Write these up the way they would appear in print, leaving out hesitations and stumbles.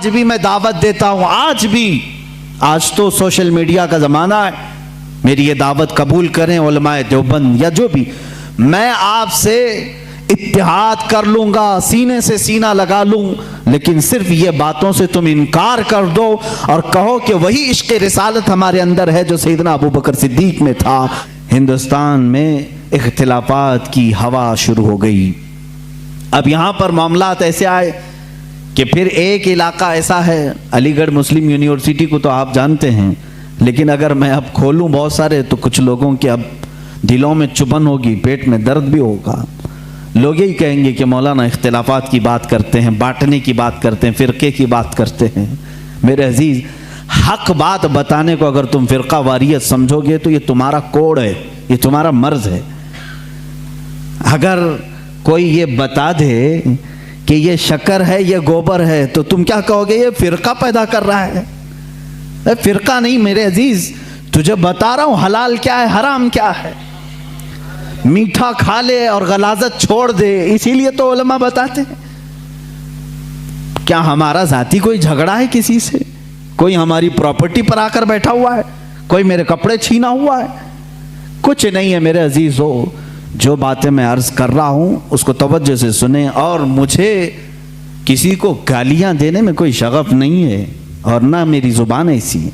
آج بھی میں دعوت دیتا ہوں، آج تو سوشل میڈیا کا زمانہ ہے، میری یہ دعوت قبول کریں علماء دیوبند یا جو بھی، میں آپ سے اتحاد کر لوں گا، سینے سے سینہ لگا لوں، لیکن صرف یہ باتوں سے تم انکار کر دو اور کہو کہ وہی عشق رسالت ہمارے اندر ہے جو سیدنا ابو بکر صدیق میں تھا۔ ہندوستان میں اختلافات کی ہوا شروع ہو گئی۔ اب یہاں پر معاملات ایسے آئے کہ پھر ایک علاقہ ایسا ہے، علی گڑھ مسلم یونیورسٹی کو تو آپ جانتے ہیں، لیکن اگر میں اب کھولوں بہت سارے تو کچھ لوگوں کے اب دلوں میں چبھن ہوگی، پیٹ میں درد بھی ہوگا۔ لوگ یہی کہیں گے کہ مولانا اختلافات کی بات کرتے ہیں، بانٹنے کی بات کرتے ہیں، فرقے کی بات کرتے ہیں۔ میرے عزیز، حق بات بتانے کو اگر تم فرقہ واریت سمجھو گے تو یہ تمہارا کوڈ ہے، یہ تمہارا مرض ہے۔ اگر کوئی یہ بتا دے کہ یہ شکر ہے، یہ گوبر ہے، تو تم کیا کہو گے؟ یہ فرقہ پیدا کر رہا ہے۔ فرقہ نہیں میرے عزیز، تجھے بتا رہا ہوں حلال کیا ہے، حرام کیا ہے۔ میٹھا کھا لے اور غلاظت چھوڑ دے، اسی لیے تو علماء بتاتے ہیں۔ کیا ہمارا ذاتی کوئی جھگڑا ہے کسی سے؟ کوئی ہماری پراپرٹی پر آ کر بیٹھا ہوا ہے؟ کوئی میرے کپڑے چھینا ہوا ہے؟ کچھ نہیں ہے میرے عزیزو۔ جو باتیں میں عرض کر رہا ہوں اس کو توجہ سے سنیں، اور مجھے کسی کو گالیاں دینے میں کوئی شغف نہیں ہے اور نہ میری زبان ایسی،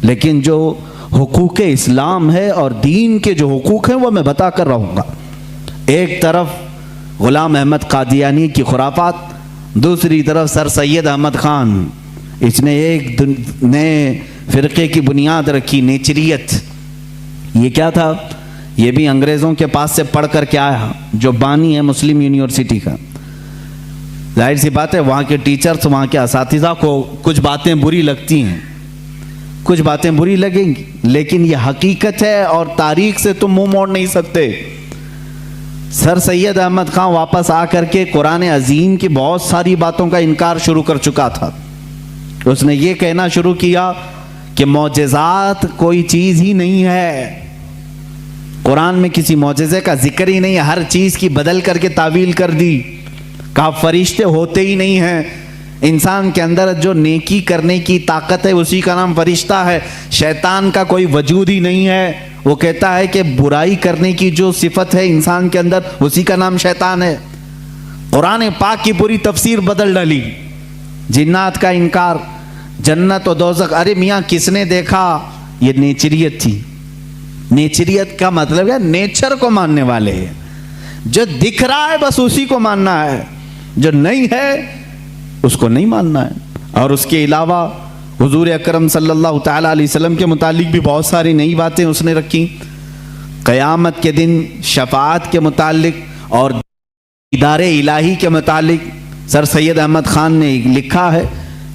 لیکن جو حقوق اسلام ہے اور دین کے جو حقوق ہیں وہ میں بتا کر رہوں گا۔ ایک طرف غلام احمد قادیانی کی خرافات، دوسری طرف سر سید احمد خان، اس نے ایک نئے فرقے کی بنیاد رکھی، نیچریت۔ یہ کیا تھا؟ یہ بھی انگریزوں کے پاس سے پڑھ کر کے آیا، جو بانی ہے مسلم یونیورسٹی کا۔ ظاہر سی بات ہے وہاں کے ٹیچرز، وہاں کے اساتذہ کو کچھ باتیں بری لگتی ہیں، کچھ باتیں بری لگیں گی، لیکن یہ حقیقت ہے اور تاریخ سے تم منہ موڑ نہیں سکتے۔ سر سید احمد خان واپس آ کر کے قرآن عظیم کی بہت ساری باتوں کا انکار شروع کر چکا تھا۔ اس نے یہ کہنا شروع کیا کہ معجزات کوئی چیز ہی نہیں ہے، قرآن میں کسی معجزے کا ذکر ہی نہیں ہے، ہر چیز کی بدل کر کے تعویل کر دی، کہا فرشتے ہوتے ہی نہیں ہیں، انسان کے اندر جو نیکی کرنے کی طاقت ہے اسی کا نام فرشتہ ہے، شیطان کا کوئی وجود ہی نہیں ہے۔ وہ کہتا ہے کہ برائی کرنے کی جو صفت ہے انسان کے اندر اسی کا نام شیطان ہے۔ قرآن پاک کی پوری تفسیر بدل ڈالی، جنات کا انکار، جنت و دوزخ، ارے میاں کس نے دیکھا؟ یہ نیچریت تھی۔ نیچریت کا مطلب ہے نیچر کو ماننے والے ہیں، جو دکھ رہا ہے بس اسی کو ماننا ہے، جو نہیں ہے اس کو نہیں ماننا ہے۔ اور اس کے علاوہ حضور اکرم صلی اللہ تعالیٰ علیہ وسلم کے متعلق بھی بہت ساری نئی باتیں اس نے رکھی۔ قیامت کے دن شفاعت کے متعلق اور دیدار الہی کے متعلق سر سید احمد خان نے لکھا ہے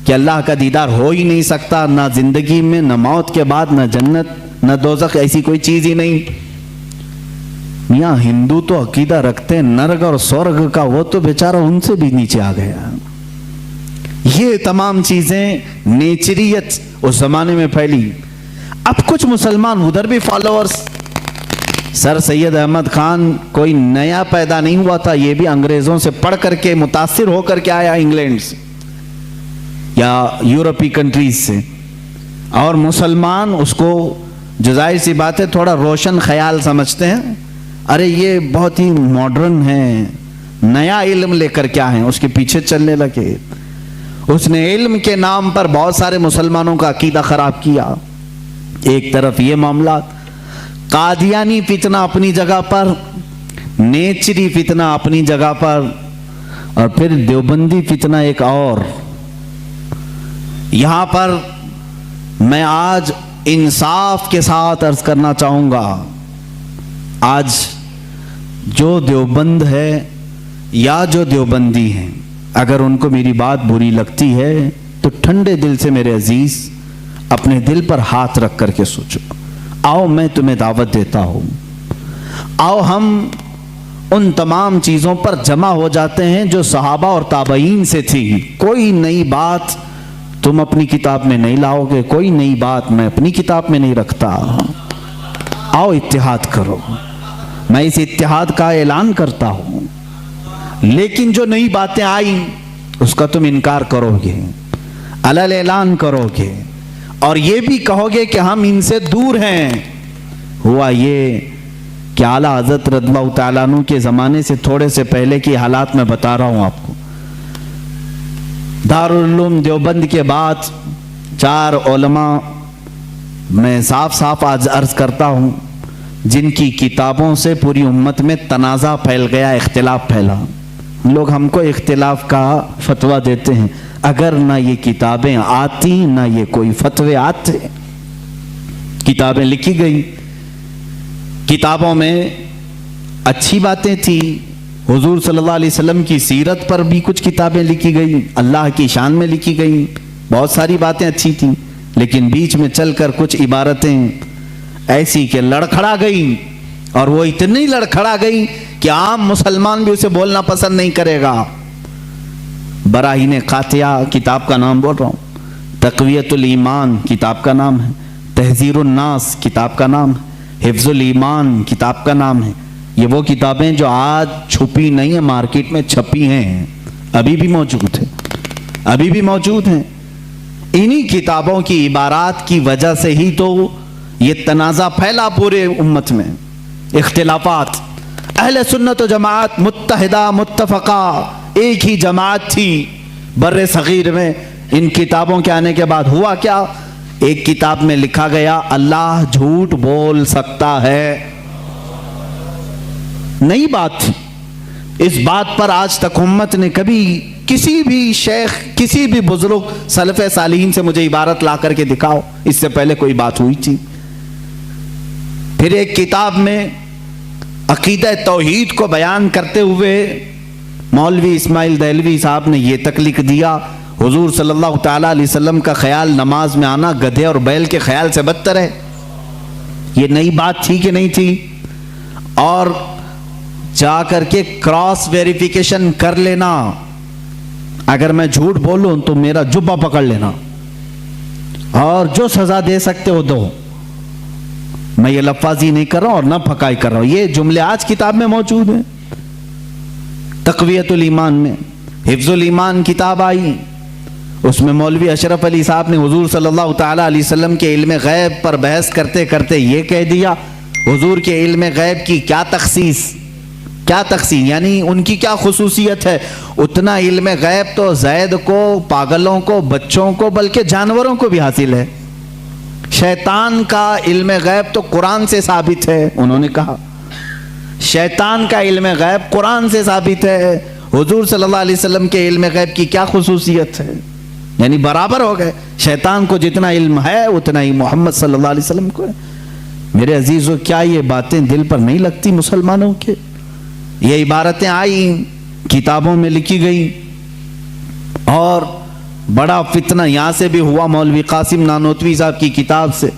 کہ اللہ کا دیدار ہو ہی نہیں سکتا، نہ زندگی میں، نہ موت کے بعد، نہ جنت، نہ دوزخ، ایسی کوئی چیز ہی نہیں۔ میاں ہندو تو عقیدہ رکھتے ہیں نرگ اور سورگ کا، وہ تو بیچارہ ان سے بھی نیچے آ گیا۔ یہ تمام چیزیں نیچریت اس زمانے میں پھیلی۔ اب کچھ مسلمان ادھر بھی فالوورز۔ سر سید احمد خان کوئی نیا پیدا نہیں ہوا تھا، یہ بھی انگریزوں سے پڑھ کر کے متاثر ہو کر کے آیا، انگلینڈ سے یا یورپی کنٹریز سے، اور مسلمان اس کو جو ظاہر سی بات ہے تھوڑا روشن خیال سمجھتے ہیں، ارے یہ بہت ہی ماڈرن ہے، نیا علم لے کر کیا ہے، اس کے پیچھے چلنے لگے۔ اس نے علم کے نام پر بہت سارے مسلمانوں کا عقیدہ خراب کیا۔ ایک طرف یہ معاملات، قادیانی فتنہ اپنی جگہ پر، نیچری فتنہ اپنی جگہ پر، اور پھر دیوبندی فتنہ ایک اور۔ یہاں پر میں آج انصاف کے ساتھ عرض کرنا چاہوں گا، آج جو دیوبند ہے یا جو دیوبندی ہیں، اگر ان کو میری بات بری لگتی ہے تو ٹھنڈے دل سے میرے عزیز اپنے دل پر ہاتھ رکھ کر کے سوچو۔ آؤ میں تمہیں دعوت دیتا ہوں، آؤ ہم ان تمام چیزوں پر جمع ہو جاتے ہیں جو صحابہ اور تابعین سے تھی۔ کوئی نئی بات تم اپنی کتاب میں نہیں لاؤ گے، کوئی نئی بات میں اپنی کتاب میں نہیں رکھتا۔ آؤ اتحاد کرو، میں اس اتحاد کا اعلان کرتا ہوں، لیکن جو نئی باتیں آئیں اس کا تم انکار کرو گے۔ अलल ऐलान करोगे और ये भी कहोगे कि हम इनसे दूर हैं। हुआ ये कि आला हज़रत रज़ियल्लाहु तआला अन्हु के ज़माने से थोड़े से पहले की हालात मैं बता रहा हूँ आपको। दारुल उलूम देवबंद के बाद 4 उलमा मैं साफ साफ आज अर्ज करता हूँ जिनकी किताबों से पूरी उम्मत में तनाज़ा फैल गया, इख्तिलाफ फैला। लोग हमको इख्तिलाफ का फतवा देते हैं, अगर ना ये किताबें आती ना ये कोई फतवे आते। किताबें लिखी गई, किताबों में अच्छी बातें थी, हुजूर सल्लल्लाहु अलैहि वसल्लम की सीरत पर भी कुछ किताबें लिखी गई, अल्लाह की शान में लिखी गई, बहुत सारी बातें अच्छी थी। लेकिन बीच में चलकर कुछ इबारतें ऐसी कि लड़खड़ा गई, और वो इतनी लड़खड़ा गई कि आम मुसलमान भी उसे बोलना पसंद नहीं करेगा। बराहीन कातिया किताब का नाम बोल रहा हूँ, तक़वियतुल ईमान किताब का नाम है, तहज़ीरुन नास किताब का नाम है, हिफ्ज़ुल ईमान किताब का नाम है। ये वो किताबें जो आज छुपी नहीं है, मार्केट में छपी हैं, अभी भी मौजूद है, अभी भी मौजूद हैं। इन्हीं किताबों की इबारात की वजह से ही तो ये तनाज़ा फैला पूरे उम्मत में, इख्तिलाफात। अहले सुन्नत व जमात मुत्तहिदा मुत्तफ़क़ा एक ही जमात थी बर्रे सगीर में। इन किताबों के आने के बाद हुआ क्या, एक किताब में लिखा गया अल्लाह झूठ बोल सकता है। नई बात थी। इस बात पर आज तक उम्मत ने कभी किसी भी शेख, किसी भी बुजुर्ग सलफ़ सालिहीन से मुझे इबारत ला करके दिखाओ, इससे पहले कोई बात हुई थी। फिर एक किताब में अकीदा तौहीद को बयान करते हुए मौलवी इस्माइल देहलवी साहब ने यह तक लिख दिया, हुजूर सल्लल्लाहु तआला अलैहि वसल्लम का ख्याल नमाज में आना गधे और बैल के ख्याल से बदतर है। ये नई बात थी कि नहीं थी? और जा करके क्रॉस वेरिफिकेशन कर लेना, अगर मैं झूठ बोलूं तो मेरा जुब्बा पकड़ लेना और जो सजा दे सकते हो दो। मैं ये लफ्ज़ी नहीं कर रहा हूं और ना फकाई कर रहा हूं, ये जुमले आज किताब में मौजूद हैं। तक़वियतुल ईमान में हिफ्ज़ुल ईमान किताब आई, उसमें मौलवी अशरफ अली साहब ने हुजूर सल्लल्लाहु तआला अलैहि वसल्लम के इल्म गैब पर बहस करते करते ये कह दिया, हुजूर के इल्म गैब की क्या तखसीस, क्या तकसीम यानी उनकी क्या खुसूसियत है। उतना इल्म गैब तो ज़ैद को, पागलों को, बच्चों को, बल्कि जानवरों को भी हासिल है। शैतान का इल्म गैब तो कुरान से साबित है, उन्होंने कहा शैतान का इल्म गैब कुरान से साबित है। हुजूर सल्लल्लाहु अलैहि वसल्लम के इल्म गैब की क्या खुसूसियत है, यानी बराबर हो गए। शैतान को जितना इल्म है उतना ही मोहम्मद सल्लल्लाहु अलैहि वसल्लम को है। मेरे अजीजों, क्या ये बातें दिल पर नहीं लगती मुसलमानों के? ये इबारतें आई, किताबों में लिखी गई, और बड़ा फितना यहां से भी हुआ मौलवी कासिम नानोतवी साहब की किताब से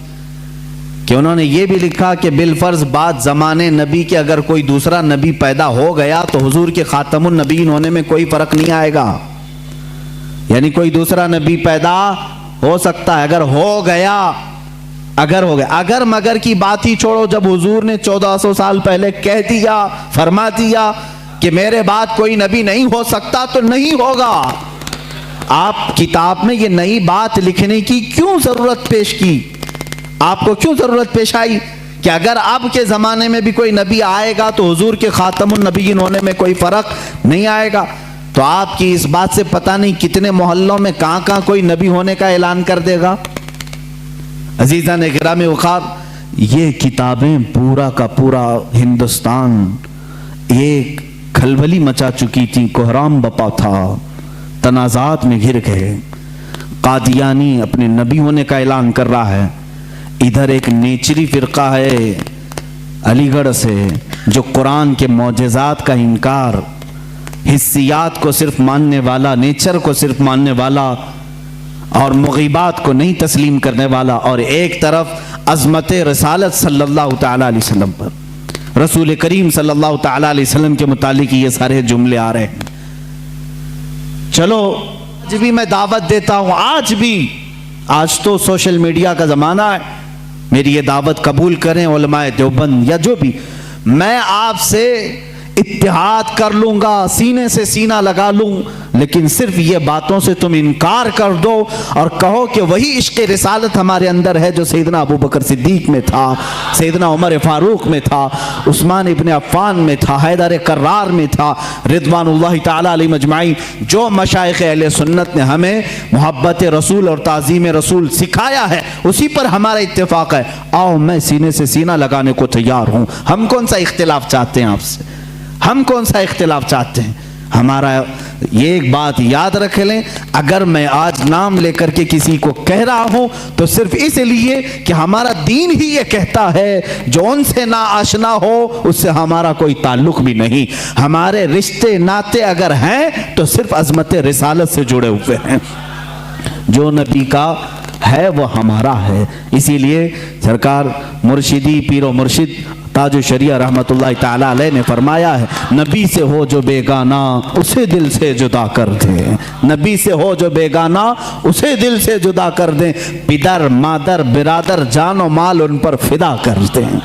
कि उन्होंने ये भी लिखा कि बिलफर्ज बाद ज़माने नबी के अगर कोई दूसरा नबी पैदा हो गया तो हुजूर के खातमुन नबीन होने में कोई फर्क नहीं आएगा। यानी कोई दूसरा नबी पैदा हो सकता है, अगर हो गया, अगर हो गया। अगर मगर की बात ही छोड़ो, जब हुजूर ने 1400 साल पहले कह दिया, फरमा दिया कि मेरे बाद कोई नबी नहीं हो सकता, तो नहीं होगा। आप किताब में ये नई बात लिखने की क्यों जरूरत पेश की? आपको क्यों जरूरत पेश आई कि अगर अब के जमाने में भी कोई नबी आएगा तो हुजूर के खातमुन नबीयीन होने में कोई फर्क नहीं आएगा? तो आपकी इस बात से पता नहीं कितने मोहल्लों में कहां कहां कोई नबी होने का ऐलान कर देगा। अजीज़ान गिरामी वक़ार, ये किताबें पूरा का पूरा हिंदुस्तान एक खलबली मचा चुकी थी, कोहराम बपा था, तनाज़ात में घिर गए। कादियानी अपने नबी होने का ऐलान कर रहा है, इधर एक नेचरी फ़िरका है अलीगढ़ से जो कुरान के मौजज़ात का इनकार, हिस्सियात को सिर्फ मानने वाला, नेचर को सिर्फ मानने वाला और मुग़ीबात को नहीं तस्लीम करने वाला, और एक तरफ अज़मत रसालत सल्लल्लाहु तआला अलैहि वसल्लम पर, रसूल करीम सल्लल्लाहु तआला अलैहि वसल्लम के मुतालिक ये सारे जुमले आ रहे हैं। चलो आज भी मैं दावत देता हूँ, आज तो सोशल मीडिया का ज़माना है, मेरी ये दावत कबूल करें उलमाए देवबंद या जो भी। मैं आपसे इत्तिहाद कर लूंगा, सीने से सीना लगा लूं, लेकिन सिर्फ ये बातों से तुम इनकार कर दो और कहो कि वही इश्क़ रिसालत हमारे अंदर है जो सैयदना अबू बकर सिद्दीक में था, सैयदना उमर फारूक में था, उस्मान इब्न अफ़्फ़ान में था, हैदर कर्रार में था, रिज़वानुल्लाहि ताला अलैहिम अजमाइन। जो मशाइख़ अहले सुन्नत ने हमें मोहब्बत रसूल और ताज़ीम रसूल सिखाया है, उसी पर हमारा इत्तेफाक है। आओ, मैं सीने से सीना लगाने को तैयार हूँ। हम कौन सा इख्तिलाफ चाहते हैं आपसे? हम कौन सा इख्तिलाफ चाहते हैं? हमारा ये एक बात याद रख लें, अगर मैं आज नाम लेकर के किसी को कह रहा हूं तो सिर्फ इसलिए कि हमारा दीन ही ये कहता है, जो उनसे ना आशना हो उससे हमारा कोई ताल्लुक भी नहीं। हमारे रिश्ते नाते अगर हैं तो सिर्फ अजमत रिसालत से जुड़े हुए हैं। जो नबी का है वो हमारा है। इसीलिए सरकार मुर्शिदी पीरो मुर्शिद ताजु शरिया रहमतुल्लाह ताला अलैह ने फरमाया है, नबी से हो जो बेगाना उसे दिल से जुदा कर दे। नबी से हो जो बेगाना उसे दिल से जुदा कर दें, पिदर मादर बिरादर जानो माल उन पर फिदा कर दें।